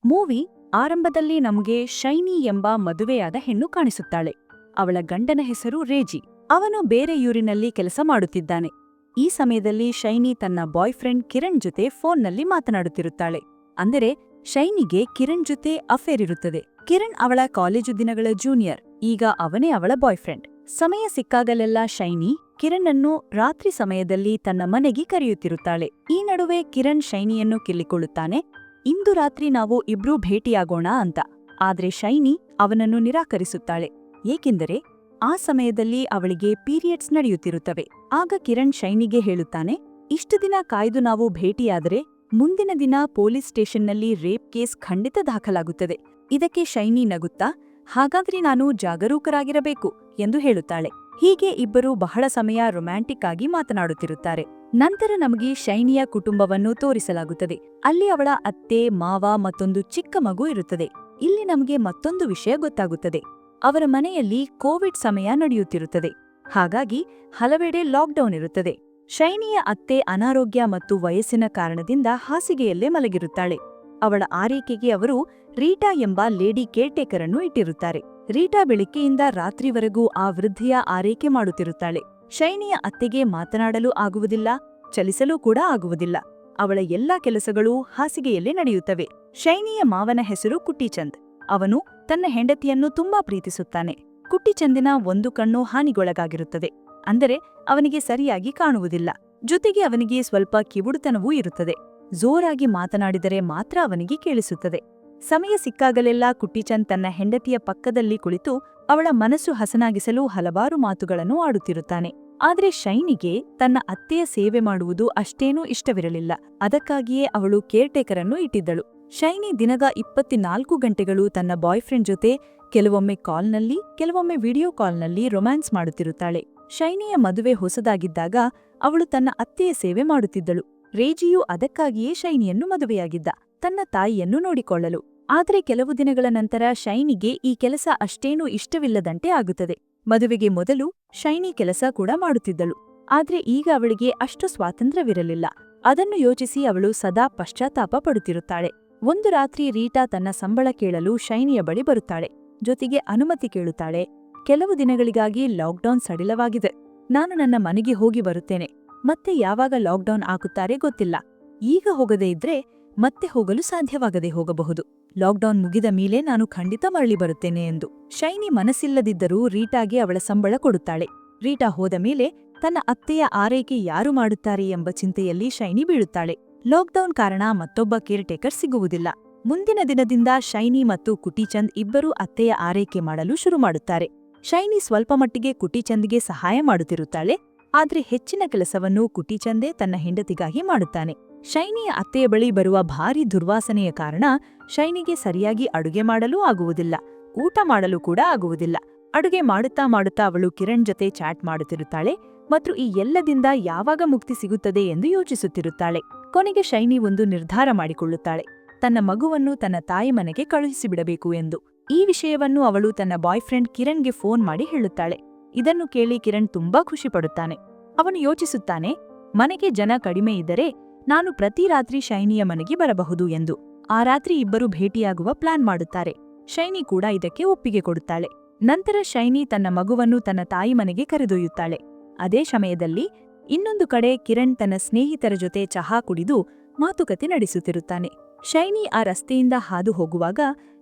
Movie ಆರಂಭದಲ್ಲಿ ನಮಗೆ shiny ಎಂಬ ಮದುವೆಯಾದ ಹೆಣ್ಣು ಕಾಣಿಸುತ್ತಾಳೆ. ಅವಳ ಗಂಡನ ಹೆಸರು ರೇಜಿ. ಅವನು ಬೇರೆ ಊರಿನಲ್ಲಿ ಕೆಲಸ ಮಾಡುತ್ತಿದ್ದಾನೆ. ಈ ಸಮಯದಲ್ಲಿ ಶೈನಿ ತನ್ನ ಬಾಯ್ ಫ್ರೆಂಡ್ ಕಿರಣ್ ಜೊತೆ ಫೋನ್ನಲ್ಲಿ ಮಾತನಾಡುತ್ತಿರುತ್ತಾಳೆ. ಅಂದರೆ ಶೈನಿಗೆ ಕಿರಣ್ ಜೊತೆ ಅಫೇರ್ ಇರುತ್ತದೆ. ಕಿರಣ್ ಅವಳ ಕಾಲೇಜು ದಿನಗಳ ಜೂನಿಯರ್. ಈಗ ಅವನೇ ಅವಳ ಬಾಯ್ ಫ್ರೆಂಡ್. ಸಮಯ ಸಿಕ್ಕಾಗಲೆಲ್ಲ ಶೈನಿ ಕಿರಣ್ ಅನ್ನು ರಾತ್ರಿ ಸಮಯದಲ್ಲಿ ತನ್ನ ಮನೆಗೆ ಕರೆಯುತ್ತಿರುತ್ತಾಳೆ. ಈ ನಡುವೆ ಕಿರಣ್ ಶೈನಿಯನ್ನು ಕಿಲ್ಲಿಕೊಳ್ಳುತ್ತಾನೆ. ಇಂದು ರಾತ್ರಿ ನಾವು ಇಬ್ರೂ ಭೇಟಿಯಾಗೋಣ ಅಂತ. ಆದ್ರೆ ಶೈನಿ ಅವನನ್ನು ನಿರಾಕರಿಸುತ್ತಾಳೆ. ಏಕೆಂದರೆ ಆ ಸಮಯದಲ್ಲಿ ಅವಳಿಗೆ ಪೀರಿಯಡ್ಸ್ ನಡೆಯುತ್ತಿರುತ್ತವೆ. ಆಗ ಕಿರಣ್ ಶೈನಿಗೆ ಹೇಳುತ್ತಾನೆ, ಇಷ್ಟು ದಿನ ಕಾಯ್ದು ನಾವು ಭೇಟಿಯಾದರೆ ಮುಂದಿನ ದಿನ ಪೊಲೀಸ್ ಸ್ಟೇಷನ್ನಲ್ಲಿ ರೇಪ್ ಕೇಸ್ ಖಂಡಿತ ದಾಖಲಾಗುತ್ತದೆ. ಇದಕ್ಕೆ ಶೈನಿ ನಗುತ್ತಾ, ಹಾಗಾದ್ರೆ ನಾನು ಜಾಗರೂಕರಾಗಿರಬೇಕು ಎಂದು ಹೇಳುತ್ತಾಳೆ. ಹೀಗೆ ಇಬ್ಬರು ಬಹಳ ಸಮಯ ರೊಮ್ಯಾಂಟಿಕ್ ಆಗಿ ಮಾತನಾಡುತ್ತಿರುತ್ತಾರೆ. ನಂತರ ನಮಗೆ ಶೈನಿಯ ಕುಟುಂಬವನ್ನು ತೋರಿಸಲಾಗುತ್ತದೆ. ಅಲ್ಲಿ ಅವಳ ಅತ್ತೆ, ಮಾವ ಮತ್ತೊಂದು ಚಿಕ್ಕ ಮಗು ಇರುತ್ತದೆ. ಇಲ್ಲಿ ನಮಗೆ ಮತ್ತೊಂದು ವಿಷಯ ಗೊತ್ತಾಗುತ್ತದೆ. ಅವರ ಮನೆಯಲ್ಲಿ ಕೋವಿಡ್ ಸಮಯ ನಡೆಯುತ್ತಿರುತ್ತದೆ. ಹಾಗಾಗಿ ಹಲವೆಡೆ ಲಾಕ್ಡೌನ್ ಇರುತ್ತದೆ. ಶೈನಿಯ ಅತ್ತೆ ಅನಾರೋಗ್ಯ ಮತ್ತು ವಯಸ್ಸಿನ ಕಾರಣದಿಂದ ಹಾಸಿಗೆಯಲ್ಲೇ ಮಲಗಿರುತ್ತಾಳೆ. ಅವಳ ಆರೈಕೆಗೆ ಅವರು ರೀಟಾ ಎಂಬ ಲೇಡಿ ಕೇರ್ಟೇಕರ್ ಅನ್ನು ಇಟ್ಟಿರುತ್ತಾರೆ. ರೀಟಾ ಬೆಳಿಗ್ಗೆಯಿಂದ ರಾತ್ರಿವರೆಗೂ ಆ ವೃದ್ಧೆಯ ಆರೈಕೆ ಮಾಡುತ್ತಿರುತ್ತಾಳೆ. ಶೈನಿಯ ಅತ್ತೆಗೆ ಮಾತನಾಡಲು ಆಗುವುದಿಲ್ಲ, ಚಲಿಸಲೂ ಕೂಡ ಆಗುವುದಿಲ್ಲ. ಅವಳ ಎಲ್ಲಾ ಕೆಲಸಗಳೂ ಹಾಸಿಗೆಯಲ್ಲೇ ನಡೆಯುತ್ತವೆ. ಶೈನಿಯ ಮಾವನ ಹೆಸರು ಕುಟ್ಟಿಚಂದ್. ಅವನು ತನ್ನ ಹೆಂಡತಿಯನ್ನು ತುಂಬಾ ಪ್ರೀತಿಸುತ್ತಾನೆ. ಕುಟ್ಟಿಚಂದಿನ ಒಂದು ಕಣ್ಣು ಹಾನಿಗೊಳಗಾಗಿರುತ್ತದೆ. ಅಂದರೆ ಅವನಿಗೆ ಸರಿಯಾಗಿ ಕಾಣುವುದಿಲ್ಲ. ಜೊತೆಗೆ ಅವನಿಗೆ ಸ್ವಲ್ಪ ಕಿವುಡುತನವೂ ಇರುತ್ತದೆ. ಜೋರಾಗಿ ಮಾತನಾಡಿದರೆ ಮಾತ್ರ ಅವನಿಗೆ ಕೇಳಿಸುತ್ತದೆ. ಸಮಯ ಸಿಕ್ಕಾಗಲೆಲ್ಲ ಕುಟ್ಟಿಚಂದ್ ತನ್ನ ಹೆಂಡತಿಯ ಪಕ್ಕದಲ್ಲಿ ಕುಳಿತು ಅವಳ ಮನಸ್ಸು ಹಸನಾಗಿಸಲು ಹಲವಾರು ಮಾತುಗಳನ್ನು ಆಡುತ್ತಿರುತ್ತಾನೆ. ಆದ್ರೆ ಶೈನಿಗೆ ತನ್ನ ಅತ್ತೆಯ ಸೇವೆ ಮಾಡುವುದು ಅಷ್ಟೇನೂ ಇಷ್ಟವಿರಲಿಲ್ಲ. ಅದಕ್ಕಾಗಿಯೇ ಅವಳು ಕೇರ್ಟೇಕರ್ ಅನ್ನು ಇಟ್ಟಿದ್ದಳು. ಶೈನಿ ದಿನದ 24 ಗಂಟೆಗಳು ತನ್ನ ಬಾಯ್ ಫ್ರೆಂಡ್ ಜೊತೆ ಕೆಲವೊಮ್ಮೆ ಕಾಲ್ನಲ್ಲಿ, ಕೆಲವೊಮ್ಮೆ ವಿಡಿಯೋ ಕಾಲ್ನಲ್ಲಿ ರೊಮ್ಯಾನ್ಸ್ ಮಾಡುತ್ತಿರುತ್ತಾಳೆ. ಶೈನಿಯ ಮದುವೆ ಹೊಸದಾಗಿದ್ದಾಗ ಅವಳು ತನ್ನ ಅತ್ತೆಯ ಸೇವೆ ಮಾಡುತ್ತಿದ್ದಳು. ರೇಜಿಯು ಅದಕ್ಕಾಗಿಯೇ ಶೈನಿಯನ್ನು ಮದುವೆಯಾಗಿದ್ದ, ತನ್ನ ತಾಯಿಯನ್ನು ನೋಡಿಕೊಳ್ಳಲು. ಆದರೆ ಕೆಲವು ದಿನಗಳ ನಂತರ ಶೈನಿಗೆ ಈ ಕೆಲಸ ಅಷ್ಟೇನೂ ಇಷ್ಟವಿಲ್ಲದಂತೆ ಆಗುತ್ತದೆ. ಮದುವೆಗೆ ಮೊದಲು ಶೈನಿ ಕೆಲಸ ಕೂಡ ಮಾಡುತ್ತಿದ್ದಳು. ಆದ್ರೆ ಈಗ ಅವಳಿಗೆ ಅಷ್ಟು ಸ್ವಾತಂತ್ರ್ಯವಿರಲಿಲ್ಲ. ಅದನ್ನು ಯೋಚಿಸಿ ಅವಳು ಸದಾ ಪಶ್ಚಾತ್ತಾಪ ಪಡುತ್ತಿರುತ್ತಾಳೆ. ಒಂದು ರಾತ್ರಿ ರೀಟಾ ತನ್ನ ಸಂಬಳ ಕೇಳಲು ಶೈನಿಯ ಬಳಿ ಬರುತ್ತಾಳೆ. ಜೊತೆಗೆ ಅನುಮತಿ ಕೇಳುತ್ತಾಳೆ. ಕೆಲವು ದಿನಗಳಿಗಾಗಿ ಲಾಕ್ಡೌನ್ ಸಡಿಲವಾಗಿದೆ. ನಾನು ನನ್ನ ಮನೆಗೆ ಹೋಗಿ ಬರುತ್ತೇನೆ. ಮತ್ತೆ ಯಾವಾಗ ಲಾಕ್ಡೌನ್ ಆಗುತ್ತಾರೆ ಗೊತ್ತಿಲ್ಲ. ಈಗ ಹೋಗದೇ ಇದ್ರೆ ಮತ್ತೆ ಹೋಗಲು ಸಾಧ್ಯವಾಗದೆ ಹೋಗಬಹುದು. ಲಾಕ್ಡೌನ್ ಮುಗಿದ ಮೇಲೆ ನಾನು ಖಂಡಿತ ಮರಳಿ ಬರುತ್ತೇನೆ ಎಂದು. ಶೈನಿ ಮನಸ್ಸಿಲ್ಲದಿದ್ದರೂ ರೀಟಾಗೆ ಅವಳ ಸಂಬಳ ಕೊಡುತ್ತಾಳೆ. ರೀಟಾ ಹೋದ ಮೇಲೆ ತನ್ನ ಅತ್ತೆಯ ಆರೈಕೆ ಯಾರು ಮಾಡುತ್ತಾರೆ ಎಂಬ ಚಿಂತೆಯಲ್ಲಿ ಶೈನಿ ಬೀಳುತ್ತಾಳೆ. ಲಾಕ್ಡೌನ್ ಕಾರಣ ಮತ್ತೊಬ್ಬ ಕೇರ್ಟೇಕರ್ ಸಿಗುವುದಿಲ್ಲ. ಮುಂದಿನ ದಿನದಿಂದ ಶೈನಿ ಮತ್ತು ಕುಟ್ಟಿಚಂದ್ ಇಬ್ಬರೂ ಅತ್ತೆಯ ಆರೈಕೆ ಮಾಡಲು ಶುರು ಮಾಡುತ್ತಾರೆ. ಶೈನಿ ಸ್ವಲ್ಪ ಮಟ್ಟಿಗೆ ಕುಟ್ಟಿಚಂದ್ಗೆ ಸಹಾಯ ಮಾಡುತ್ತಿರುತ್ತಾಳೆ. ಆದ್ರೆ ಹೆಚ್ಚಿನ ಕೆಲಸವನ್ನು ಕುಟ್ಟಿಚಂದೇ ತನ್ನ ಹೆಂಡತಿಗಾಗಿ ಮಾಡುತ್ತಾನೆ. ಶೈನಿಯ ಅತ್ತೆಯ ಬಳಿ ಬರುವ ಭಾರೀ ದುರ್ವಾಸನೆಯ ಕಾರಣ ಶೈನಿಗೆ ಸರಿಯಾಗಿ ಅಡುಗೆ ಮಾಡಲೂ ಆಗುವುದಿಲ್ಲ, ಊಟ ಮಾಡಲು ಕೂಡ ಆಗುವುದಿಲ್ಲ. ಅಡುಗೆ ಮಾಡುತ್ತಾ ಮಾಡುತ್ತಾ ಅವಳು ಕಿರಣ್ ಜೊತೆ ಚಾಟ್ ಮಾಡುತ್ತಿರುತ್ತಾಳೆ ಮತ್ತು ಈ ಎಲ್ಲದಿಂದ ಯಾವಾಗ ಮುಕ್ತಿ ಸಿಗುತ್ತದೆ ಎಂದು ಯೋಚಿಸುತ್ತಿರುತ್ತಾಳೆ. ಕೊನೆಗೆ ಶೈನಿ ಒಂದು ನಿರ್ಧಾರ ಮಾಡಿಕೊಳ್ಳುತ್ತಾಳೆ, ತನ್ನ ಮಗುವನ್ನು ತನ್ನ ತಾಯಿ ಮನೆಗೆ ಕಳುಹಿಸಿಬಿಡಬೇಕು ಎಂದು. ಈ ವಿಷಯವನ್ನು ಅವಳು ತನ್ನ ಬಾಯ್ ಫ್ರೆಂಡ್ ಕಿರಣ್ಗೆ ಫೋನ್ ಮಾಡಿ ಹೇಳುತ್ತಾಳೆ. ಇದನ್ನು ಕೇಳಿ ಕಿರಣ್ ತುಂಬಾ ಖುಷಿಪಡುತ್ತಾನೆ. ಅವನು ಯೋಚಿಸುತ್ತಾನೆ, ಮನೆಗೆ ಜನ ಕಡಿಮೆ ಇದ್ದರೆ ನಾನು ಪ್ರತಿ ರಾತ್ರಿ ಶೈನಿಯ ಮನೆಗೆ ಬರಬಹುದು ಎಂದು. ಆ ರಾತ್ರಿ ಇಬ್ಬರು ಭೇಟಿಯಾಗುವ ಪ್ಲಾನ್ ಮಾಡುತ್ತಾರೆ. ಶೈನಿ ಕೂಡ ಇದಕ್ಕೆ ಒಪ್ಪಿಗೆ ಕೊಡುತ್ತಾಳೆ. ನಂತರ ಶೈನಿ ತನ್ನ ಮಗುವನ್ನು ತನ್ನ ತಾಯಿ ಮನೆಗೆ ಕರೆದೊಯ್ಯುತ್ತಾಳೆ. ಅದೇ ಸಮಯದಲ್ಲಿ ಇನ್ನೊಂದು ಕಡೆ ಕಿರಣ್ ತನ್ನ ಸ್ನೇಹಿತರ ಜೊತೆ ಚಹಾ ಕುಡಿದು ಮಾತುಕತೆ ನಡೆಸುತ್ತಿರುತ್ತಾನೆ. ಶೈನಿ ಆ ರಸ್ತೆಯಿಂದ ಹಾದು ಹೋಗುವಾಗ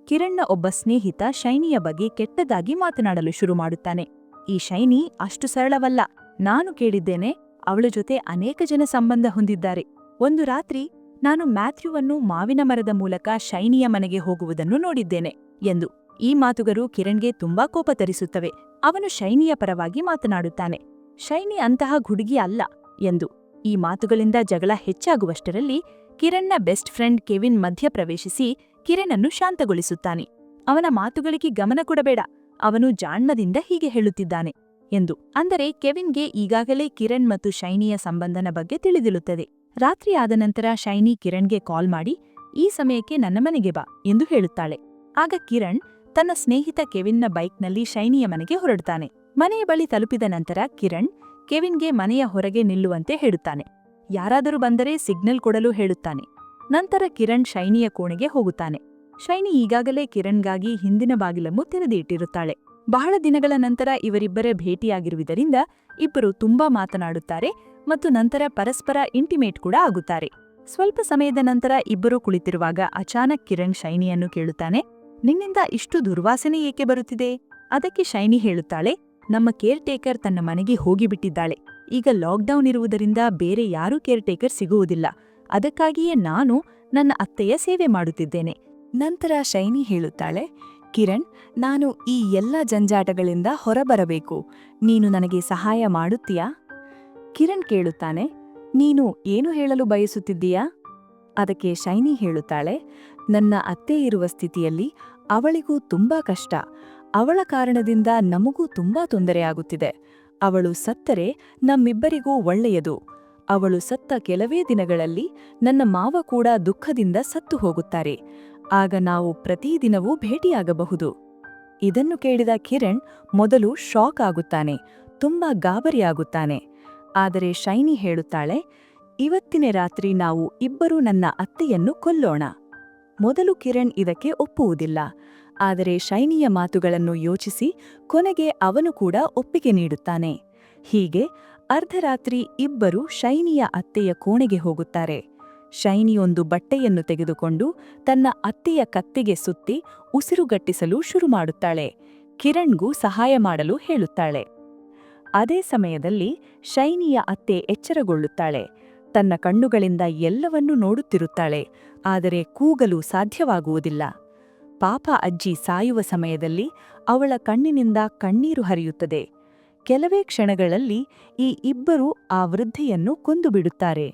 ಕಿರಣ್ನ ಒಬ್ಬ ಸ್ನೇಹಿತ ಶೈನಿಯ ಬಗ್ಗೆ ಕೆಟ್ಟದಾಗಿ ಮಾತನಾಡಲು ಶುರು ಮಾಡುತ್ತಾನೆ. ಈ ಶೈನಿ ಅಷ್ಟು ಸರಳವಲ್ಲ, ನಾನು ಕೇಳಿದ್ದೇನೆ, ಅವಳ ಜೊತೆ ಅನೇಕ ಜನ ಸಂಬಂಧ ಹೊಂದಿದ್ದಾರೆ. ಒಂದು ರಾತ್ರಿ ನಾನು ಮ್ಯಾಥ್ಯೂವನ್ನು ಮಾವಿನ ಮರದ ಮೂಲಕ ಶೈನಿಯ ಮನೆಗೆ ಹೋಗುವುದನ್ನು ನೋಡಿದ್ದೇನೆ ಎಂದು. ಈ ಮಾತುಗಳು ಕಿರಣ್ಗೆ ತುಂಬಾ ಕೋಪ ತರಿಸುತ್ತವೆ. ಅವನು ಶೈನಿಯ ಪರವಾಗಿ ಮಾತನಾಡುತ್ತಾನೆ. ಶೈನಿ ಅಂತಹ ಹುಡುಗಿ ಅಲ್ಲ ಎಂದು. ಈ ಮಾತುಗಳಿಂದ ಜಗಳ ಹೆಚ್ಚಾಗುವಷ್ಟರಲ್ಲಿ ಕಿರಣ್ನ ಬೆಸ್ಟ್ ಫ್ರೆಂಡ್ ಕೆವಿನ್ ಮಧ್ಯಪ್ರವೇಶಿಸಿ ಕಿರಣ್ ಅನ್ನು ಶಾಂತಗೊಳಿಸುತ್ತಾನೆ. ಅವನ ಮಾತುಗಳಿಗೆ ಗಮನ ಕೊಡಬೇಡ, ಅವನು ಜಾಣ್ಮದಿಂದ ಹೀಗೆ ಹೇಳುತ್ತಿದ್ದಾನೆ ಎಂದು. ಅಂದರೆ ಕೆವಿನ್ಗೆ ಈಗಾಗಲೇ ಕಿರಣ್ ಮತ್ತು ಶೈನಿಯ ಸಂಬಂಧನ ಬಗ್ಗೆ ತಿಳಿದಿರುತ್ತದೆ. ರಾತ್ರಿ ಆದ ನಂತರ ಶೈನಿ ಕಿರಣ್ಗೆ ಕಾಲ್ ಮಾಡಿ, ಈ ಸಮಯಕ್ಕೆ ನನ್ನ ಮನೆಗೆ ಬಾ ಎಂದು ಹೇಳುತ್ತಾಳೆ. ಆಗ ಕಿರಣ್ ತನ್ನ ಸ್ನೇಹಿತ ಕೆವಿನ್ನ ಬೈಕ್ನಲ್ಲಿ ಶೈನಿಯ ಮನೆಗೆ ಹೊರಡ್ತಾನೆ. ಮನೆಯ ಬಳಿ ತಲುಪಿದ ನಂತರ ಕಿರಣ್ ಕೆವಿನ್ಗೆ ಮನೆಯ ಹೊರಗೆ ನಿಲ್ಲುವಂತೆ ಹೇಳುತ್ತಾನೆ. ಯಾರಾದರೂ ಬಂದರೆ ಸಿಗ್ನಲ್ ಕೊಡಲು ಹೇಳುತ್ತಾನೆ. ನಂತರ ಕಿರಣ್ ಶೈನಿಯ ಕೋಣೆಗೆ ಹೋಗುತ್ತಾನೆ. ಶೈನಿ ಈಗಾಗಲೇ ಕಿರಣ್ಗಾಗಿ ಹಿಂದಿನ ಬಾಗಿಲನ್ನು ತೆರೆದು ಇಟ್ಟಿರುತ್ತಾಳೆ. ಬಹಳ ದಿನಗಳ ನಂತರ ಇವರಿಬ್ಬರೇ ಭೇಟಿಯಾಗಿರುವುದರಿಂದ ಇಬ್ಬರು ತುಂಬಾ ಮಾತನಾಡುತ್ತಾರೆ ಮತ್ತು ನಂತರ ಪರಸ್ಪರ ಇಂಟಿಮೇಟ್ ಕೂಡ ಆಗುತ್ತಾರೆ. ಸ್ವಲ್ಪ ಸಮಯದ ನಂತರ ಇಬ್ಬರು ಕುಳಿತಿರುವಾಗ ಅಚಾನಕ್ ಕಿರಣ್ ಶೈನಿಯನ್ನು ಕೇಳುತ್ತಾನೆ, ನಿನ್ನಿಂದ ಇಷ್ಟು ದುರ್ವಾಸನೆ ಏಕೆ ಬರುತ್ತಿದೆ? ಅದಕ್ಕೆ ಶೈನಿ ಹೇಳುತ್ತಾಳೆ, ನಮ್ಮ ಕೇರ್ ಟೇಕರ್ ತನ್ನ ಮನೆಗೆ ಹೋಗಿಬಿಟ್ಟಿದ್ದಾಳೆ. ಈಗ ಲಾಕ್ಡೌನ್ ಇರುವುದರಿಂದ ಬೇರೆ ಯಾರೂ ಕೇರ್ ಟೇಕರ್ ಸಿಗುವುದಿಲ್ಲ. ಅದಕ್ಕಾಗಿಯೇ ನಾನು ನನ್ನ ಅತ್ತೆಯ ಸೇವೆ ಮಾಡುತ್ತಿದ್ದೇನೆ. ನಂತರ ಶೈನಿ ಹೇಳುತ್ತಾಳೆ, ಕಿರಣ್, ನಾನು ಈ ಎಲ್ಲ ಜಂಜಾಟಗಳಿಂದ ಹೊರಬರಬೇಕು. ನೀನು ನನಗೆ ಸಹಾಯ ಮಾಡುತ್ತೀಯಾ? ಕಿರಣ್ ಕೇಳುತ್ತಾನೆ, ನೀನು ಏನು ಹೇಳಲು ಬಯಸುತ್ತಿದ್ದೀಯಾ? ಅದಕ್ಕೆ ಶೈನಿ ಹೇಳುತ್ತಾಳೆ, ನನ್ನ ಅತ್ತೆ ಇರುವ ಸ್ಥಿತಿಯಲ್ಲಿ ಅವಳಿಗೂ ತುಂಬಾ ಕಷ್ಟ. ಅವಳ ಕಾರಣದಿಂದ ನಮಗೂ ತುಂಬಾ ತೊಂದರೆಯಾಗುತ್ತಿದೆ. ಅವಳು ಸತ್ತರೆ ನಮ್ಮಿಬ್ಬರಿಗೂ ಒಳ್ಳೆಯದು. ಅವಳು ಸತ್ತ ಕೆಲವೇ ದಿನಗಳಲ್ಲಿ ನನ್ನ ಮಾವ ಕೂಡ ದುಃಖದಿಂದ ಸತ್ತು ಹೋಗುತ್ತಾರೆ. ಆಗ ನಾವು ಪ್ರತಿದಿನವೂ ಭೇಟಿಯಾಗಬಹುದು. ಇದನ್ನು ಕೇಳಿದ ಕಿರಣ್ ಮೊದಲು ಶಾಕ್ ಆಗುತ್ತಾನೆ, ತುಂಬಾ ಗಾಬರಿಯಾಗುತ್ತಾನೆ. ಆದರೆ ಶೈನಿ ಹೇಳುತ್ತಾಳೆ, ಇವತ್ತಿನ ರಾತ್ರಿ ನಾವು ಇಬ್ಬರೂ ನನ್ನ ಅತ್ತೆಯನ್ನು ಕೊಲ್ಲೋಣ. ಮೊದಲು ಕಿರಣ್ ಇದಕ್ಕೆ ಒಪ್ಪುವುದಿಲ್ಲ. ಆದರೆ ಶೈನಿಯ ಮಾತುಗಳನ್ನು ಯೋಚಿಸಿ ಕೊನೆಗೆ ಅವನು ಕೂಡ ಒಪ್ಪಿಗೆ ನೀಡುತ್ತಾನೆ. ಹೀಗೆ ಅರ್ಧರಾತ್ರಿ ಇಬ್ಬರು ಶೈನಿಯ ಅತ್ತೆಯ ಕೋಣೆಗೆ ಹೋಗುತ್ತಾರೆ. ಶೈನಿ ಒಂದು ಬಟ್ಟೆಯನ್ನು ತೆಗೆದುಕೊಂಡು ತನ್ನ ಅತ್ತೆಯ ಕತ್ತಿಗೆ ಸುತ್ತಿ ಉಸಿರುಗಟ್ಟಿಸಲು ಶುರು ಮಾಡುತ್ತಾಳೆ. ಕಿರಣ್ಗೂ ಸಹಾಯ ಮಾಡಲು ಹೇಳುತ್ತಾಳೆ. ಅದೇ ಸಮಯದಲ್ಲಿ ಶೈನಿಯ ಅತ್ತೆ ಎಚ್ಚರಗೊಳ್ಳುತ್ತಾಳೆ. ತನ್ನ ಕಣ್ಣುಗಳಿಂದ ಎಲ್ಲವನ್ನೂ ನೋಡುತ್ತಿರುತ್ತಾಳೆ, ಆದರೆ ಕೂಗಲು ಸಾಧ್ಯವಾಗುವುದಿಲ್ಲ. ಪಾಪ ಅಜ್ಜಿ ಸಾಯುವ ಸಮಯದಲ್ಲಿ ಅವಳ ಕಣ್ಣಿನಿಂದ ಕಣ್ಣೀರು ಹರಿಯುತ್ತದೆ. ಕೆಲವೇ ಕ್ಷಣಗಳಲ್ಲಿ ಈ ಇಬ್ಬರೂ ಆ ವೃದ್ಧೆಯನ್ನು ಕೊಂದುಬಿಡುತ್ತಾರೆ.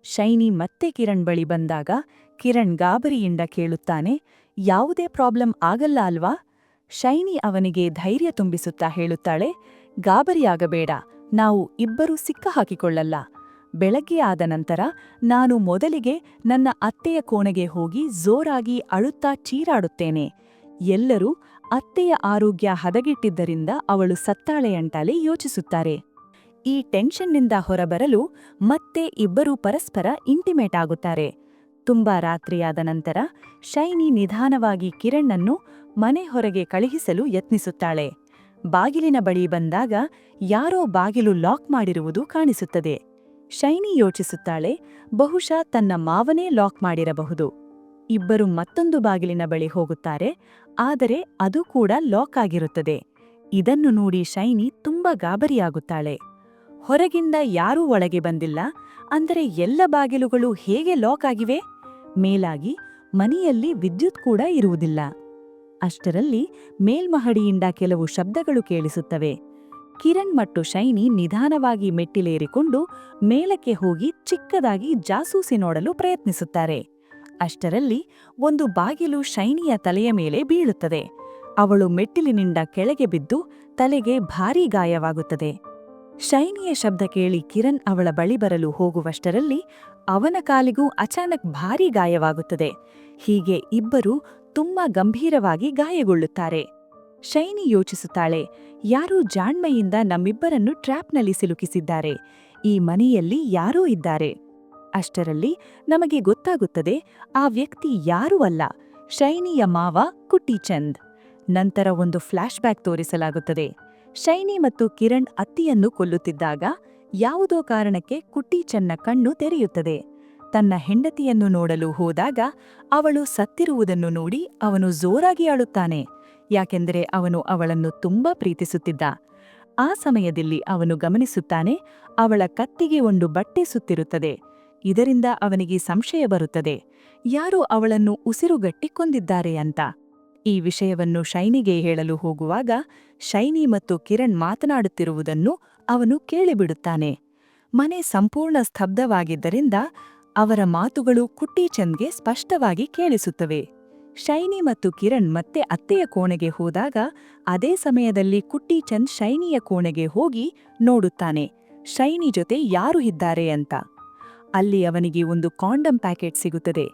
ಶೈನಿ ಮತ್ತೆ ಕಿರಣ್ ಬಳಿ ಬಂದಾಗ ಕಿರಣ್ ಗಾಬರಿಯಿಂದ ಕೇಳುತ್ತಾನೆ, ಯಾವುದೇ ಪ್ರಾಬ್ಲಮ್ ಆಗಲ್ಲ ಅಲ್ವಾ? ಶೈನಿ ಅವನಿಗೆ ಧೈರ್ಯ ತುಂಬಿಸುತ್ತಾ ಹೇಳುತ್ತಾಳೆ, ಗಾಬರಿಯಾಗಬೇಡ, ನಾವು ಇಬ್ಬರೂ ಸಿಕ್ಕಹಾಕಿಕೊಳ್ಳಲ್ಲ. ಬೆಳಗ್ಗೆ ಆದ ನಂತರ ನಾನು ಮೊದಲಿಗೆ ನನ್ನ ಅತ್ತೆಯ ಕೋಣೆಗೆ ಹೋಗಿ ಜೋರಾಗಿ ಅಳುತ್ತಾ ಚೀರಾಡುತ್ತೇನೆ. ಎಲ್ಲರೂ ಅತ್ತೆಯ ಆರೋಗ್ಯ ಹದಗೆಟ್ಟಿದ್ದರಿಂದ ಅವಳು ಸತ್ತಾಳೆಯಂತಲೇ ಯೋಚಿಸುತ್ತಾರೆ. ಈ ಟೆನ್ಷನ್ನಿಂದ ಹೊರಬರಲು ಮತ್ತೆ ಇಬ್ಬರೂ ಪರಸ್ಪರ ಇಂಟಿಮೇಟ್ ಆಗುತ್ತಾರೆ. ತುಂಬಾ ರಾತ್ರಿಯಾದ ನಂತರ ಶೈನಿ ನಿಧಾನವಾಗಿ ಕಿರಣ್ಣನ್ನು ಮನೆ ಹೊರಗೆ ಕಳುಹಿಸಲು ಯತ್ನಿಸುತ್ತಾಳೆ. ಬಾಗಿಲಿನ ಬಳಿ ಬಂದಾಗ ಯಾರೋ ಬಾಗಿಲು ಲಾಕ್ ಮಾಡಿರುವುದು ಕಾಣಿಸುತ್ತದೆ. ಶೈನಿ ಯೋಚಿಸುತ್ತಾಳೆ, ಬಹುಶಃ ತನ್ನ ಮಾವನೇ ಲಾಕ್ ಮಾಡಿರಬಹುದು. ಇಬ್ಬರು ಮತ್ತೊಂದು ಬಾಗಿಲಿನ ಬಳಿ ಹೋಗುತ್ತಾರೆ, ಆದರೆ ಅದು ಕೂಡ ಲಾಕ್ ಆಗಿರುತ್ತದೆ. ಇದನ್ನು ನೋಡಿ ಶೈನಿ ತುಂಬಾ ಗಾಬರಿಯಾಗುತ್ತಾಳೆ. ಹೊರಗಿಂದ ಯಾರೂ ಒಳಗೆ ಬಂದಿಲ್ಲ, ಅಂದರೆ ಎಲ್ಲ ಬಾಗಿಲುಗಳು ಹೇಗೆ ಲಾಕ್ ಆಗಿವೆ? ಮೇಲಾಗಿ ಮನೆಯಲ್ಲಿ ವಿದ್ಯುತ್ ಕೂಡ ಇರುವುದಿಲ್ಲ. ಅಷ್ಟರಲ್ಲಿ ಮೇಲ್ಮಹಡಿಯಿಂದ ಕೆಲವು ಶಬ್ದಗಳು ಕೇಳಿಸುತ್ತವೆ. ಕಿರಣ್ ಮತ್ತು ಶೈನಿ ನಿಧಾನವಾಗಿ ಮೆಟ್ಟಿಲೇರಿಕೊಂಡು ಮೇಲಕ್ಕೆ ಹೋಗಿ ಚಿಕ್ಕದಾಗಿ ಜಾಸೂಸಿ ನೋಡಲು ಪ್ರಯತ್ನಿಸುತ್ತಾರೆ. ಅಷ್ಟರಲ್ಲಿ ಒಂದು ಬಾಗಿಲು ಶೈನಿಯ ತಲೆಯ ಮೇಲೆ ಬೀಳುತ್ತದೆ. ಅವಳು ಮೆಟ್ಟಿಲಿನಿಂದ ಕೆಳಗೆ ಬಿದ್ದು ತಲೆಗೆ ಭಾರೀ ಗಾಯವಾಗುತ್ತದೆ. ಶೈನಿಯ ಶಬ್ದ ಕೇಳಿ ಕಿರಣ್ ಅವಳ ಬಳಿ ಬರಲು ಹೋಗುವಷ್ಟರಲ್ಲಿ ಅವನ ಕಾಲಿಗೂ ಅಚಾನಕ್ ಭಾರೀ ಗಾಯವಾಗುತ್ತದೆ. ಹೀಗೆ ಇಬ್ಬರೂ ತುಂಬಾ ಗಂಭೀರವಾಗಿ ಗಾಯಗೊಳ್ಳುತ್ತಾರೆ. ಶೈನಿ ಯೋಚಿಸುತ್ತಾಳೆ, ಯಾರೂ ಜಾಣ್ಮೆಯಿಂದ ನಮ್ಮಿಬ್ಬರನ್ನು ಟ್ರ್ಯಾಪ್ನಲ್ಲಿ ಸಿಲುಕಿಸಿದ್ದಾರೆ. ಈ ಮನೆಯಲ್ಲಿ ಯಾರೋ ಇದ್ದಾರೆ. ಅಷ್ಟರಲ್ಲಿ ನಮಗೆ ಗೊತ್ತಾಗುತ್ತದೆ, ಆ ವ್ಯಕ್ತಿ ಯಾರೂ ಅಲ್ಲ, ಶೈನಿಯ ಮಾವ ಕುಟ್ಟಿಚಂದ್. ನಂತರ ಒಂದು ಫ್ಲಾಶ್ಬ್ಯಾಕ್ ತೋರಿಸಲಾಗುತ್ತದೆ. ಶೈನಿ ಮತ್ತು ಕಿರಣ್ ಅತ್ತಿಯನ್ನು ಕೊಲ್ಲುತ್ತಿದ್ದಾಗ ಯಾವುದೋ ಕಾರಣಕ್ಕೆ ಕುಟ್ಟಿಚಂದ್ನ ಕಣ್ಣು ತೆರೆಯುತ್ತದೆ. ತನ್ನ ಹೆಂಡತಿಯನ್ನು ನೋಡಲು ಹೋದಾಗ ಅವಳು ಸತ್ತಿರುವುದನ್ನು ನೋಡಿ ಅವನು ಜೋರಾಗಿ ಅಳುತ್ತಾನೆ. ಯಾಕೆಂದರೆ ಅವನು ಅವಳನ್ನು ತುಂಬಾ ಪ್ರೀತಿಸುತ್ತಿದ್ದ. ಆ ಸಮಯದಲ್ಲಿ ಅವನು ಗಮನಿಸುತ್ತಾನೆ, ಅವಳ ಕತ್ತಿಗೆ ಒಂದು ಬಟ್ಟೆ ಸುತ್ತಿರುತ್ತದೆ. ಇದರಿಂದ ಅವನಿಗೆ ಸಂಶಯ ಬರುತ್ತದೆ, ಯಾರೋ ಅವಳನ್ನು ಉಸಿರುಗಟ್ಟಿ ಕೊಂದಿದ್ದಾರೆ ಅಂತ. ಈ ವಿಷಯವನ್ನು ಶೈನಿಗೆ ಹೇಳಲು ಹೋಗುವಾಗ ಶೈನಿ ಮತ್ತು ಕಿರಣ್ ಮಾತನಾಡುತ್ತಿರುವುದನ್ನು ಅವನು ಕೇಳಿಬಿಡುತ್ತಾನೆ. ಮನೆ ಸಂಪೂರ್ಣ ಸ್ತಬ್ಧವಾಗಿದ್ದರಿಂದ ಅವರ ಮಾತುಗಳು ಕುಟ್ಟಿಚಂದ್ಗೆ ಸ್ಪಷ್ಟವಾಗಿ ಕೇಳಿಸುತ್ತವೆ. ಶೈನಿ ಮತ್ತು ಕಿರಣ್ ಮತ್ತೆ ಅತ್ತೆಯ ಕೋಣೆಗೆ ಹೋದಾಗ ಅದೇ ಸಮಯದಲ್ಲಿ ಕುಟ್ಟಿಚಂದ್ ಶೈನಿಯ ಕೋಣೆಗೆ ಹೋಗಿ ನೋಡುತ್ತಾನೆ, ಶೈನಿ ಜೊತೆ ಯಾರು ಇದ್ದಾರೆ ಅಂತ. ಅಲ್ಲಿ ಅವನಿಗೆ ಒಂದು ಕಾಂಡಮ್ ಪ್ಯಾಕೆಟ್ ಸಿಗುತ್ತದೆ.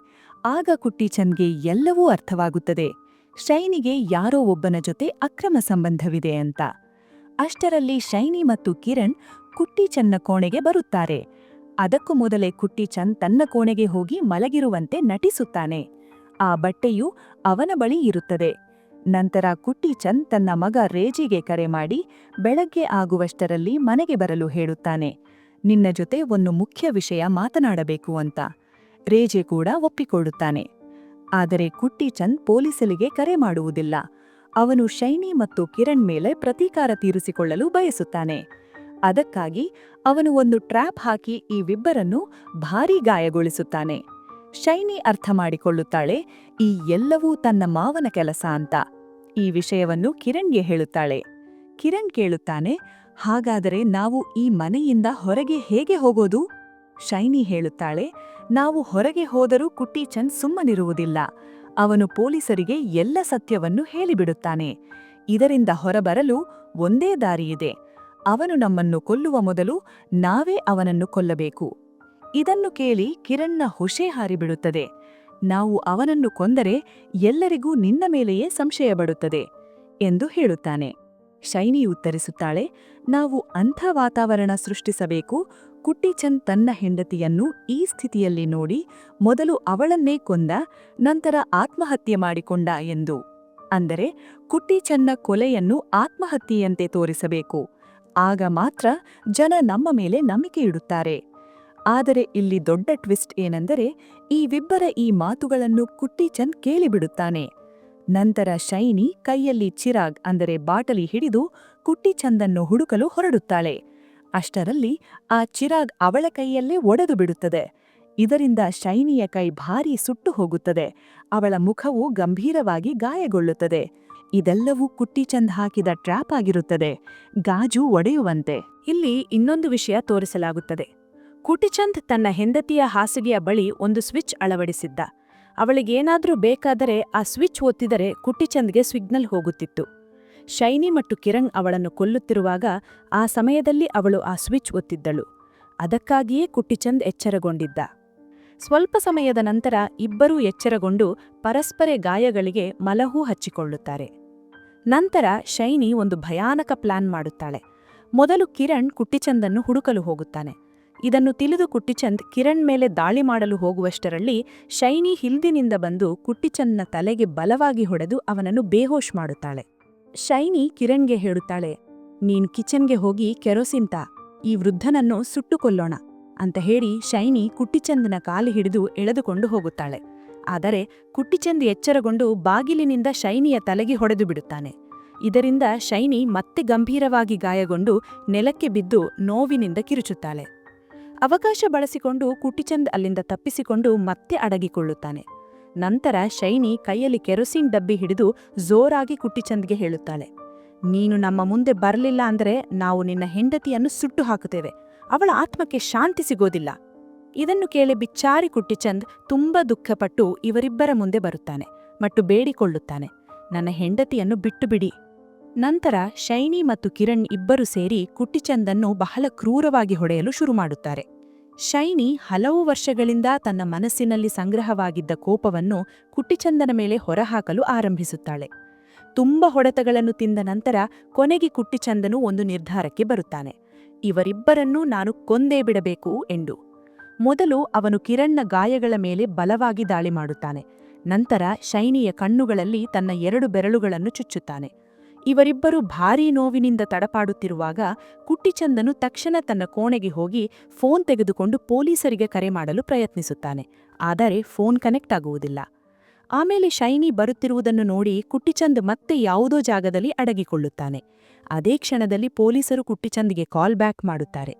ಆಗ ಕುಟ್ಟಿಚಂದ್ಗೆ ಎಲ್ಲವೂ ಅರ್ಥವಾಗುತ್ತದೆ, ಶೈನಿಗೆ ಯಾರೋ ಒಬ್ಬನ ಜೊತೆ ಅಕ್ರಮ ಸಂಬಂಧವಿದೆ ಅಂತ. ಅಷ್ಟರಲ್ಲಿ ಶೈನಿ ಮತ್ತು ಕಿರಣ್ ಕುಟ್ಟಿಚಂದ್ನ ಕೋಣೆಗೆ ಬರುತ್ತಾರೆ. ಅದಕ್ಕೂ ಮೊದಲೇ ಕುಟ್ಟಿಚಂದ್ ತನ್ನ ಕೋಣೆಗೆ ಹೋಗಿ ಮಲಗಿರುವಂತೆ ನಟಿಸುತ್ತಾನೆ. ಆ ಬಟ್ಟೆಯು ಅವನ ಬಳಿ ಇರುತ್ತದೆ. ನಂತರ ಕುಟ್ಟಿಚಂದ್ ತನ್ನ ಮಗ ರೇಜಿಗೆ ಕರೆ ಮಾಡಿ ಬೆಳಗ್ಗೆ ಆಗುವಷ್ಟರಲ್ಲಿ ಮನೆಗೆ ಬರಲು ಹೇಳುತ್ತಾನೆ. ನಿನ್ನ ಜೊತೆ ಒಂದು ಮುಖ್ಯ ವಿಷಯ ಮಾತನಾಡಬೇಕು ಅಂತ. ರೇಜೆ ಕೂಡ ಒಪ್ಪಿಕೊಳ್ಳುತ್ತಾನೆ. ಆದರೆ ಕುಟ್ಟಿಚಂದ್ ಪೊಲೀಸರಿಗೆ ಕರೆ ಮಾಡುವುದಿಲ್ಲ. ಅವನು ಶೈನಿ ಮತ್ತು ಕಿರಣ್ ಮೇಲೆ ಪ್ರತೀಕಾರ ತೀರಿಸಿಕೊಳ್ಳಲು ಬಯಸುತ್ತಾನೆ. ಅದಕ್ಕಾಗಿ ಅವನು ಒಂದು ಟ್ರ್ಯಾಪ್ ಹಾಕಿ ಈ ಇಬ್ಬರನ್ನು ಭಾರೀ ಗಾಯಗೊಳಿಸುತ್ತಾನೆ. ಶೈನಿ ಅರ್ಥ ಮಾಡಿಕೊಳ್ಳುತ್ತಾಳೆ, ಈ ಎಲ್ಲವೂ ತನ್ನ ಮಾವನ ಕೆಲಸ ಅಂತ. ಈ ವಿಷಯವನ್ನು ಕಿರಣ್ಗೆ ಹೇಳುತ್ತಾಳೆ. ಕಿರಣ್ ಕೇಳುತ್ತಾನೆ, ಹಾಗಾದರೆ ನಾವು ಈ ಮನೆಯಿಂದ ಹೊರಗೆ ಹೇಗೆ ಹೋಗೋದು? ಶೈನಿ ಹೇಳುತ್ತಾಳೆ, ನಾವು ಹೊರಗೆ ಹೋದರೂ ಕುಟ್ಟಿಚಂದ್ ಸುಮ್ಮನಿರುವುದಿಲ್ಲ. ಅವನು ಪೊಲೀಸರಿಗೆ ಎಲ್ಲ ಸತ್ಯವನ್ನು ಹೇಳಿಬಿಡುತ್ತಾನೆ. ಇದರಿಂದ ಹೊರಬರಲು ಒಂದೇ ದಾರಿಯಿದೆ. ಅವನು ನಮ್ಮನ್ನು ಕೊಲ್ಲುವ ಮೊದಲು ನಾವೇ ಅವನನ್ನು ಕೊಲ್ಲಬೇಕು. ಇದನ್ನು ಕೇಳಿ ಕಿರಣ್ನ ಹುಷೆ ಹಾರಿಬಿಡುತ್ತದೆ. ನಾವು ಅವನನ್ನು ಕೊಂದರೆ ಎಲ್ಲರಿಗೂ ನಿನ್ನ ಮೇಲೆಯೇ ಸಂಶಯ ಬರುತ್ತದೆ ಎಂದು ಹೇಳುತ್ತಾನೆ. ಶೈನಿ ಉತ್ತರಿಸುತ್ತಾಳೆ, ನಾವು ಅಂಥ ವಾತಾವರಣ ಸೃಷ್ಟಿಸಬೇಕು. ಕುಟ್ಟಿಚಂದ್ ತನ್ನ ಹೆಂಡತಿಯನ್ನು ಈ ಸ್ಥಿತಿಯಲ್ಲಿ ನೋಡಿ ಮೊದಲು ಅವಳನ್ನೇ ಕೊಂದ, ನಂತರ ಆತ್ಮಹತ್ಯೆ ಮಾಡಿಕೊಂಡ ಎಂದು. ಅಂದರೆ ಕುಟ್ಟಿಚಂದ್ನ ಕೊಲೆಯನ್ನು ಆತ್ಮಹತ್ಯೆಯಂತೆ ತೋರಿಸಬೇಕು. ಆಗ ಮಾತ್ರ ಜನ ನಮ್ಮ ಮೇಲೆ ನಂಬಿಕೆ ಇಡುತ್ತಾರೆ. ಆದರೆ ಇಲ್ಲಿ ದೊಡ್ಡ ಟ್ವಿಸ್ಟ್ ಏನೆಂದರೆ ಈ ಇಬ್ಬರ ಈ ಮಾತುಗಳನ್ನು ಕುಟ್ಟಿಚಂದ್ ಕೇಳಿಬಿಡುತ್ತಾನೆ. ನಂತರ ಶೈನಿ ಕೈಯಲ್ಲಿ ಚಿರಾಗ್ ಅಂದರೆ ಬಾಟಲಿ ಹಿಡಿದು ಕುಟ್ಟಿಚಂದನ್ನು ಹುಡುಕಲು ಹೊರಡುತ್ತಾಳೆ. ಅಷ್ಟರಲ್ಲಿ ಆ ಚಿರಾಗ್ ಅವಳ ಕೈಯಲ್ಲೇ ಒಡೆದು ಬಿಡುತ್ತದೆ. ಇದರಿಂದ ಶೈನಿಯ ಕೈ ಭಾರೀ ಸುಟ್ಟು ಹೋಗುತ್ತದೆ. ಅವಳ ಮುಖವು ಗಂಭೀರವಾಗಿ ಗಾಯಗೊಳ್ಳುತ್ತದೆ. ಇದೆಲ್ಲವೂ ಕುಟ್ಟಿಚಂದ್ ಹಾಕಿದ ಟ್ರ್ಯಾಪ್ ಆಗಿರುತ್ತದೆ, ಗಾಜು ಒಡೆಯುವಂತೆ. ಇಲ್ಲಿ ಇನ್ನೊಂದು ವಿಷಯ ತೋರಿಸಲಾಗುತ್ತದೆ. ಕುಟ್ಟಿಚಂದ್ ತನ್ನ ಹೆಂಡತಿಯ ಹಾಸಿಗೆಯ ಬಳಿ ಒಂದು ಸ್ವಿಚ್ ಅಳವಡಿಸಿದ್ದ. ಅವಳಿಗೇನಾದ್ರೂ ಬೇಕಾದರೆ ಆ ಸ್ವಿಚ್ ಒತ್ತಿದರೆ ಕುಟ್ಟಿಚಂದ್ಗೆ ಸಿಗ್ನಲ್ ಹೋಗುತ್ತಿತ್ತು. ಶೈನಿ ಮತ್ತು ಕಿರಣ್ ಅವಳನ್ನು ಕೊಲ್ಲುತ್ತಿರುವಾಗ ಆ ಸಮಯದಲ್ಲಿ ಅವಳು ಆ ಸ್ವಿಚ್ ಒತ್ತಿದ್ದಳು. ಅದಕ್ಕಾಗಿಯೇ ಕುಟ್ಟಿಚಂದ್ ಎಚ್ಚರಗೊಂಡಿದ್ದ. ಸ್ವಲ್ಪ ಸಮಯದ ನಂತರ ಇಬ್ಬರೂ ಎಚ್ಚರಗೊಂಡು ಪರಸ್ಪರ ಗಾಯಗಳಿಗೆ ಮಲಹೂ ಹಚ್ಚಿಕೊಳ್ಳುತ್ತಾರೆ. ನಂತರ ಶೈನಿ ಒಂದು ಭಯಾನಕ ಪ್ಲಾನ್ ಮಾಡುತ್ತಾಳೆ. ಮೊದಲು ಕಿರಣ್ ಕುಟ್ಟಿಚಂದನ್ನು ಹುಡುಕಲು ಹೋಗುತ್ತಾನೆ. ಇದನ್ನು ತಿಳಿದು ಕುಟ್ಟಿಚಂದ್ ಕಿರಣ್ ಮೇಲೆ ದಾಳಿ ಮಾಡಲು ಹೋಗುವಷ್ಟರಲ್ಲಿ ಶೈನಿ ಹಿಂದಿನಿಂದ ಬಂದು ಕುಟ್ಟಿಚಂದ್ನ ತಲೆಗೆ ಬಲವಾಗಿ ಹೊಡೆದು ಅವನನ್ನು ಬೇಹೋಶ್ ಮಾಡುತ್ತಾಳೆ. ಶೈನಿ ಕಿರಣ್ಗೆ ಹೇಳುತ್ತಾಳೆ, ನೀನು ಕಿಚನ್ಗೆ ಹೋಗಿ ಕೆರೋಸಿನ್ ತಾ, ಈ ವೃದ್ಧನನ್ನು ಸುಟ್ಟುಕೊಲ್ಲೋಣ ಅಂತ ಹೇಳಿ ಶೈನಿ ಕುಟ್ಟಿಚಂದ್ನ ಕಾಲು ಹಿಡಿದು ಎಳೆದುಕೊಂಡು ಹೋಗುತ್ತಾಳೆ. ಆದರೆ ಕುಟ್ಟಿಚಂದ್ ಎಚ್ಚರಗೊಂಡು ಬಾಗಿಲಿನಿಂದ ಶೈನಿಯ ತಲೆಗೆ ಹೊಡೆದು ಬಿಡುತ್ತಾನೆ. ಇದರಿಂದ ಶೈನಿ ಮತ್ತೆ ಗಂಭೀರವಾಗಿ ಗಾಯಗೊಂಡು ನೆಲಕ್ಕೆ ಬಿದ್ದು ನೋವಿನಿಂದ ಕಿರುಚುತ್ತಾಳೆ. ಅವಕಾಶ ಬಳಸಿಕೊಂಡು ಕುಟ್ಟಿಚಂದ್ ಅಲ್ಲಿಂದ ತಪ್ಪಿಸಿಕೊಂಡು ಮತ್ತೆ ಅಡಗಿಕೊಳ್ಳುತ್ತಾನೆ. ನಂತರ ಶೈನಿ ಕೈಯಲ್ಲಿ ಕೆರೋಸಿನ್ ಡಬ್ಬಿ ಹಿಡಿದು ಜೋರಾಗಿ ಕುಟ್ಟಿಚಂದ್ಗೆ ಹೇಳುತ್ತಾಳೆ, ನೀನು ನಮ್ಮ ಮುಂದೆ ಬರಲಿಲ್ಲ ಅಂದರೆ ನಾವು ನಿನ್ನ ಹೆಂಡತಿಯನ್ನು ಸುಟ್ಟು ಹಾಕುತ್ತೇವೆ. ಅವಳ ಆತ್ಮಕ್ಕೆ ಶಾಂತಿ ಸಿಗೋದಿಲ್ಲ. ಇದನ್ನು ಕೇಳಿ ಬಿಚ್ಚಾರಿ ಕುಟ್ಟಿಚಂದ್ ತುಂಬಾ ದುಃಖಪಟ್ಟು ಇವರಿಬ್ಬರ ಮುಂದೆ ಬರುತ್ತಾನೆ ಮತ್ತು ಬೇಡಿಕೊಳ್ಳುತ್ತಾನೆ, ನನ್ನ ಹೆಂಡತಿಯನ್ನು ಬಿಟ್ಟು ಬಿಡಿ. ನಂತರ ಶೈನಿ ಮತ್ತು ಕಿರಣ್ ಇಬ್ಬರು ಸೇರಿ ಕುಟ್ಟಿಚಂದನ್ನು ಬಹಳ ಕ್ರೂರವಾಗಿ ಹೊಡೆಯಲು ಶುರು ಮಾಡುತ್ತಾರೆ. ಶೈನಿ ಹಲವು ವರ್ಷಗಳಿಂದ ತನ್ನ ಮನಸ್ಸಿನಲ್ಲಿ ಸಂಗ್ರಹವಾಗಿದ್ದ ಕೋಪವನ್ನು ಕುಟ್ಟಿಚಂದನ ಮೇಲೆ ಹೊರಹಾಕಲು ಆರಂಭಿಸುತ್ತಾಳೆ. ತುಂಬ ಹೊಡೆತಗಳನ್ನು ತಿಂದ ನಂತರ ಕೊನೆಗೆ ಕುಟ್ಟಿಚಂದನು ಒಂದು ನಿರ್ಧಾರಕ್ಕೆ ಬರುತ್ತಾನೆ. ಇವರಿಬ್ಬರನ್ನೂ ನಾನು ಕೊಂದೇ ಬಿಡಬೇಕು ಎಂದು. ಮೊದಲು ಅವನು ಕಿರಣ್ನ ಗಾಯಗಳ ಮೇಲೆ ಬಲವಾಗಿ ದಾಳಿ ಮಾಡುತ್ತಾನೆ. ನಂತರ ಶೈನಿಯ ಕಣ್ಣುಗಳಲ್ಲಿ ತನ್ನ 2 ಬೆರಳುಗಳನ್ನು ಚುಚ್ಚುತ್ತಾನೆ. ಇವರಿಬ್ಬರು ಭಾರೀ ನೋವಿನಿಂದ ತಡಪಾಡುತ್ತಿರುವಾಗ ಕುಟ್ಟಿಚಂದನು ತಕ್ಷಣ ತನ್ನ ಕೋಣೆಗೆ ಹೋಗಿ ಫೋನ್ ತೆಗೆದುಕೊಂಡು ಪೊಲೀಸರಿಗೆ ಕರೆ ಮಾಡಲು ಪ್ರಯತ್ನಿಸುತ್ತಾನೆ. ಆದರೆ ಫೋನ್ ಕನೆಕ್ಟ್ ಆಗುವುದಿಲ್ಲ. ಆಮೇಲೆ ಶೈನಿ ಬರುತ್ತಿರುವುದನ್ನು ನೋಡಿ ಕುಟ್ಟಿಚಂದ್ ಮತ್ತೆ ಯಾವುದೋ ಜಾಗದಲ್ಲಿ ಅಡಗಿಕೊಳ್ಳುತ್ತಾನೆ. ಅದೇ ಕ್ಷಣದಲ್ಲಿ ಪೊಲೀಸರು ಕುಟ್ಟಿಚಂದ್ಗೆ ಕಾಲ್ ಬ್ಯಾಕ್ ಮಾಡುತ್ತಾರೆ.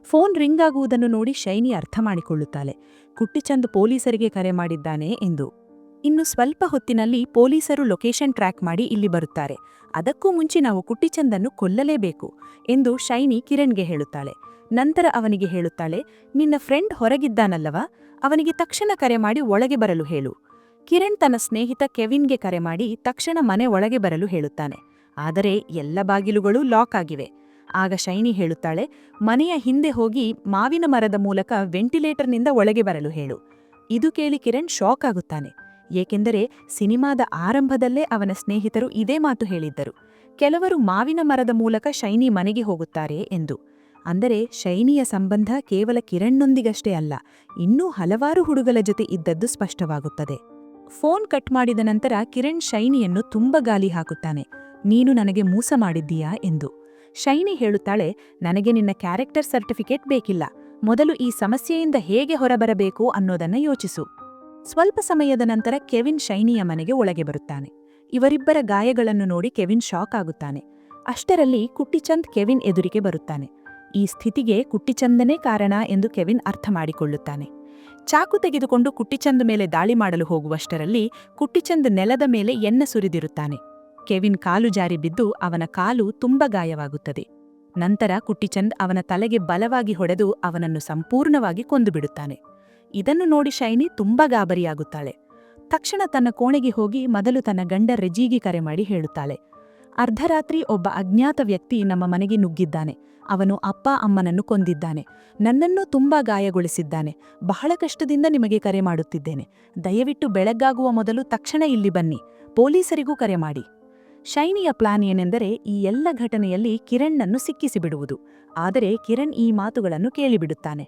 ಫೋನ್ ರಿಂಗ್ ಆಗುವುದನ್ನು ನೋಡಿ ಶೈನಿ ಅರ್ಥ ಮಾಡಿಕೊಳ್ಳುತ್ತಾಳೆ, ಕುಟ್ಟಿಚಂದ್ ಪೊಲೀಸರಿಗೆ ಕರೆ ಮಾಡಿದ್ದಾನೆ ಎಂದು. ಇನ್ನು ಸ್ವಲ್ಪ ಹೊತ್ತಿನಲ್ಲಿ ಪೊಲೀಸರು ಲೊಕೇಶನ್ ಟ್ರ್ಯಾಕ್ ಮಾಡಿ ಇಲ್ಲಿ ಬರುತ್ತಾರೆ. ಅದಕ್ಕೂ ಮುಂಚೆ ನಾವು ಕುಟ್ಟಿಚಂದನ್ನು ಕೊಲ್ಲಲೇಬೇಕು ಎಂದು ಶೈನಿ ಕಿರಣ್ಗೆ ಹೇಳುತ್ತಾಳೆ. ನಂತರ ಅವನಿಗೆ ಹೇಳುತ್ತಾಳೆ, ನಿನ್ನ ಫ್ರೆಂಡ್ ಹೊರಗಿದ್ದಾನಲ್ಲವಾ, ಅವನಿಗೆ ತಕ್ಷಣ ಕರೆ ಮಾಡಿ ಒಳಗೆ ಬರಲು ಹೇಳು. ಕಿರಣ್ ತನ್ನ ಸ್ನೇಹಿತ ಕೆವಿನ್ಗೆ ಕರೆ ಮಾಡಿ ತಕ್ಷಣ ಮನೆ ಒಳಗೆ ಬರಲು ಹೇಳುತ್ತಾನೆ. ಆದರೆ ಎಲ್ಲ ಬಾಗಿಲುಗಳು ಲಾಕ್ ಆಗಿವೆ. ಆಗ ಶೈನಿ ಹೇಳುತ್ತಾಳೆ, ಮನೆಯ ಹಿಂದೆ ಹೋಗಿ ಮಾವಿನ ಮರದ ಮೂಲಕ ವೆಂಟಿಲೇಟರ್ನಿಂದ ಒಳಗೆ ಬರಲು ಹೇಳು. ಇದು ಕೇಳಿ ಕಿರಣ್ ಶಾಕ್ ಆಗುತ್ತಾನೆ. ಏಕೆಂದರೆ ಸಿನಿಮಾದ ಆರಂಭದಲ್ಲೇ ಅವನ ಸ್ನೇಹಿತರು ಇದೇ ಮಾತು ಹೇಳಿದ್ದರು, ಕೆಲವರು ಮಾವಿನ ಮರದ ಮೂಲಕ ಶೈನಿ ಮನೆಗೆ ಹೋಗುತ್ತಾರೆ ಎಂದು. ಅಂದರೆ ಶೈನಿಯ ಸಂಬಂಧ ಕೇವಲ ಕಿರಣ್ಣೊಂದಿಗಷ್ಟೇ ಅಲ್ಲ, ಇನ್ನೂ ಹಲವಾರು ಹುಡುಗರ ಜೊತೆ ಇದ್ದದ್ದು ಸ್ಪಷ್ಟವಾಗುತ್ತದೆ. ಫೋನ್ ಕಟ್ ಮಾಡಿದ ನಂತರ ಕಿರಣ್ ಶೈನಿಯನ್ನು ತುಂಬ ಗಾಲಿ ಹಾಕುತ್ತಾನೆ. ನೀನು ನನಗೆ ಮೋಸ ಮಾಡಿದ್ದೀಯಾ ಎಂದು. ಶೈನಿ ಹೇಳುತ್ತಾಳೆ, ನನಗೆ ನಿನ್ನ ಕ್ಯಾರೆಕ್ಟರ್ ಸರ್ಟಿಫಿಕೇಟ್ ಬೇಕಿಲ್ಲ, ಮೊದಲು ಈ ಸಮಸ್ಯೆಯಿಂದ ಹೇಗೆ ಹೊರಬರಬೇಕು ಅನ್ನೋದನ್ನ ಯೋಚಿಸು. ಸ್ವಲ್ಪ ಸಮಯದ ನಂತರ ಕೆವಿನ್ ಶೈನಿಯ ಮನೆಗೆ ಒಳಗೆ ಬರುತ್ತಾನೆ. ಇವರಿಬ್ಬರ ಗಾಯಗಳನ್ನು ನೋಡಿ ಕೆವಿನ್ ಶಾಕ್ ಆಗುತ್ತಾನೆ. ಅಷ್ಟರಲ್ಲಿ ಕುಟ್ಟಿಚಂದ್ ಕೆವಿನ್ ಎದುರಿಗೆ ಬರುತ್ತಾನೆ. ಈ ಸ್ಥಿತಿಗೆ ಕುಟ್ಟಿಚಂದನೇ ಕಾರಣ ಎಂದು ಕೆವಿನ್ ಅರ್ಥ ಮಾಡಿಕೊಳ್ಳುತ್ತಾನೆ. ಚಾಕು ತೆಗೆದುಕೊಂಡು ಕುಟ್ಟಿಚಂದ್ ಮೇಲೆ ದಾಳಿ ಮಾಡಲು ಹೋಗುವಷ್ಟರಲ್ಲಿ ಕುಟ್ಟಿಚಂದ್ ನೆಲದ ಮೇಲೆ ಎಣ್ಣೆ ಸುರಿದಿರುತ್ತಾನೆ. ಕೆವಿನ್ ಕಾಲು ಜಾರಿ ಬಿದ್ದು ಅವನ ಕಾಲು ತುಂಬ ಗಾಯವಾಗುತ್ತದೆ. ನಂತರ ಕುಟ್ಟಿಚಂದ್ ಅವನ ತಲೆಗೆ ಬಲವಾಗಿ ಹೊಡೆದು ಅವನನ್ನು ಸಂಪೂರ್ಣವಾಗಿ ಕೊಂದುಬಿಡುತ್ತಾನೆ. ಇದನ್ನು ನೋಡಿ ಶೈನಿ ತುಂಬ ಗಾಬರಿಯಾಗುತ್ತಾಳೆ. ತಕ್ಷಣ ತನ್ನ ಕೋಣೆಗೆ ಹೋಗಿ ಮೊದಲು ತನ್ನ ಗಂಡ ರೆಜಿಗೆ ಕರೆ ಮಾಡಿ ಹೇಳುತ್ತಾಳೆ, ಅರ್ಧರಾತ್ರಿ ಒಬ್ಬ ಅಜ್ಞಾತ ವ್ಯಕ್ತಿ ನಮ್ಮ ಮನೆಗೆ ನುಗ್ಗಿದ್ದಾನೆ. ಅವನು ಅಪ್ಪ ಅಮ್ಮನನ್ನು ಕೊಂದಿದ್ದಾನೆ, ನನ್ನನ್ನೂ ತುಂಬಾ ಗಾಯಗೊಳಿಸಿದ್ದಾನೆ. ಬಹಳ ಕಷ್ಟದಿಂದ ನಿಮಗೆ ಕರೆ ಮಾಡುತ್ತಿದ್ದೇನೆ. ದಯವಿಟ್ಟು ಬೆಳಗ್ಗಾಗುವ ಮೊದಲು ತಕ್ಷಣ ಇಲ್ಲಿ ಬನ್ನಿ, ಪೊಲೀಸರಿಗೂ ಕರೆ ಮಾಡಿ. ಶೈನಿಯ ಪ್ಲಾನ್ ಏನೆಂದರೆ ಈ ಎಲ್ಲ ಘಟನೆಯಲ್ಲಿ ಕಿರಣ್ಣನ್ನು ಸಿಕ್ಕಿಸಿಬಿಡುವುದು. ಆದರೆ ಕಿರಣ್ ಈ ಮಾತುಗಳನ್ನು ಕೇಳಿಬಿಡುತ್ತಾನೆ.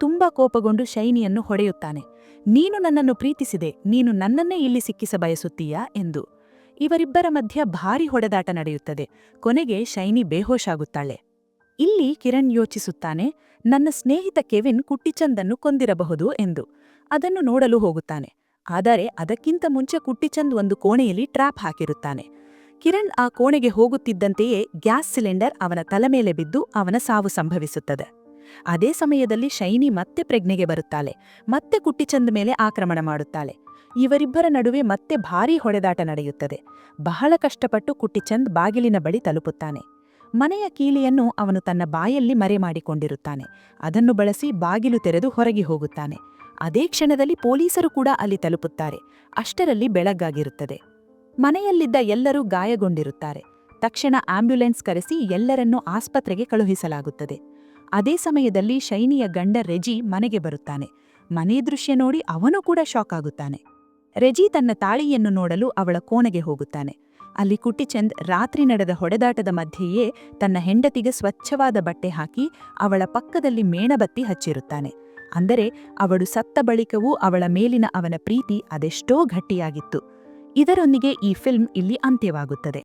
ತುಂಬಾ ಕೋಪಗೊಂಡು ಶೈನಿಯನ್ನು ಹೊಡೆಯುತ್ತಾನೆ. ನೀನು ನನ್ನನ್ನು ಪ್ರೀತಿಸಿದೆ, ನೀನು ನನ್ನನ್ನೇ ಇಲ್ಲಿ ಸಿಕ್ಕಿಸ ಬಯಸುತ್ತೀಯಾ ಎಂದು. ಇವರಿಬ್ಬರ ಮಧ್ಯ ಭಾರೀ ಹೊಡೆದಾಟ ನಡೆಯುತ್ತದೆ. ಕೊನೆಗೆ ಶೈನಿ ಬೇಹೋಶಾಗುತ್ತಾಳೆ. ಇಲ್ಲಿ ಕಿರಣ್ ಯೋಚಿಸುತ್ತಾನೆ, ನನ್ನ ಸ್ನೇಹಿತ ಕೆವಿನ್ ಕುಟ್ಟಿಚಂದನ್ನು ಕೊಂದಿರಬಹುದು ಎಂದು. ಅದನ್ನು ನೋಡಲು ಹೋಗುತ್ತಾನೆ. ಆದರೆ ಅದಕ್ಕಿಂತ ಮುಂಚೆ ಕುಟ್ಟಿಚಂದ್ ಒಂದು ಕೋಣೆಯಲ್ಲಿ ಟ್ರ್ಯಾಪ್ ಹಾಕಿರುತ್ತಾನೆ. ಕಿರಣ್ ಆ ಕೋಣೆಗೆ ಹೋಗುತ್ತಿದ್ದಂತೆಯೇ ಗ್ಯಾಸ್ ಸಿಲಿಂಡರ್ ಅವನ ತಲೆ ಮೇಲೆ ಬಿದ್ದು ಅವನ ಸಾವು ಸಂಭವಿಸುತ್ತದೆ. ಅದೇ ಸಮಯದಲ್ಲಿ ಶೈನಿ ಮತ್ತೆ ಪ್ರಜ್ಞೆಗೆ ಬರುತ್ತಾಳೆ. ಮತ್ತೆ ಕುಟ್ಟಿಚಂದ್ ಮೇಲೆ ಆಕ್ರಮಣ ಮಾಡುತ್ತಾಳೆ. ಇವರಿಬ್ಬರ ನಡುವೆ ಮತ್ತೆ ಭಾರೀ ಹೊಡೆದಾಟ ನಡೆಯುತ್ತದೆ. ಬಹಳ ಕಷ್ಟಪಟ್ಟು ಕುಟ್ಟಿಚಂದ್ ಬಾಗಿಲಿನ ಬಳಿ ತಲುಪುತ್ತಾನೆ. ಮನೆಯ ಕೀಲಿಯನ್ನು ಅವನು ತನ್ನ ಬಾಯಲ್ಲಿ ಮರೆ ಮಾಡಿಕೊಂಡಿರುತ್ತಾನೆ. ಅದನ್ನು ಬಳಸಿ ಬಾಗಿಲು ತೆರೆದು ಹೊರಗೆ ಹೋಗುತ್ತಾನೆ. ಅದೇ ಕ್ಷಣದಲ್ಲಿ ಪೊಲೀಸರು ಕೂಡ ಅಲ್ಲಿ ತಲುಪುತ್ತಾರೆ. ಅಷ್ಟರಲ್ಲಿ ಬೆಳಗಾಗಿರುತ್ತದೆ. ಮನೆಯಲ್ಲಿದ್ದ ಎಲ್ಲರೂ ಗಾಯಗೊಂಡಿರುತ್ತಾರೆ. ತಕ್ಷಣ ಆಂಬ್ಯುಲೆನ್ಸ್ ಕರೆಸಿ ಎಲ್ಲರನ್ನೂ ಆಸ್ಪತ್ರೆಗೆ ಕಳುಹಿಸಲಾಗುತ್ತದೆ. ಅದೇ ಸಮಯದಲ್ಲಿ ಶೈನಿಯ ಗಂಡ ರೆಜಿ ಮನೆಗೆ ಬರುತ್ತಾನೆ. ಮನೆ ದೃಶ್ಯ ನೋಡಿ ಅವನು ಕೂಡ ಶಾಕ್ ಆಗುತ್ತಾನೆ. ರೆಜಿ ತನ್ನ ತಾಳಿಯನ್ನು ನೋಡಲು ಅವಳ ಕೋಣೆಗೆ ಹೋಗುತ್ತಾನೆ. ಅಲ್ಲಿ ಕುಟ್ಟಿಚಂದ್ ರಾತ್ರಿ ನಡೆದ ಹೊಡೆದಾಟದ ಮಧ್ಯೆಯೇ ತನ್ನ ಹೆಂಡತಿಗೆ ಸ್ವಚ್ಛವಾದ ಬಟ್ಟೆ ಹಾಕಿ ಅವಳ ಪಕ್ಕದಲ್ಲಿ ಮೇಣಬತ್ತಿ ಹಚ್ಚಿರುತ್ತಾನೆ. ಅಂದರೆ ಅವಳು ಸತ್ತ ಬಳಿಕವೂ ಅವಳ ಮೇಲಿನ ಅವನ ಪ್ರೀತಿ ಅದೆಷ್ಟೋ ಗಟ್ಟಿಯಾಗಿತ್ತು. ಇದರೊಂದಿಗೆ ಈ ಫಿಲ್ಮ್ ಇಲ್ಲಿ ಅಂತ್ಯವಾಗುತ್ತದೆ.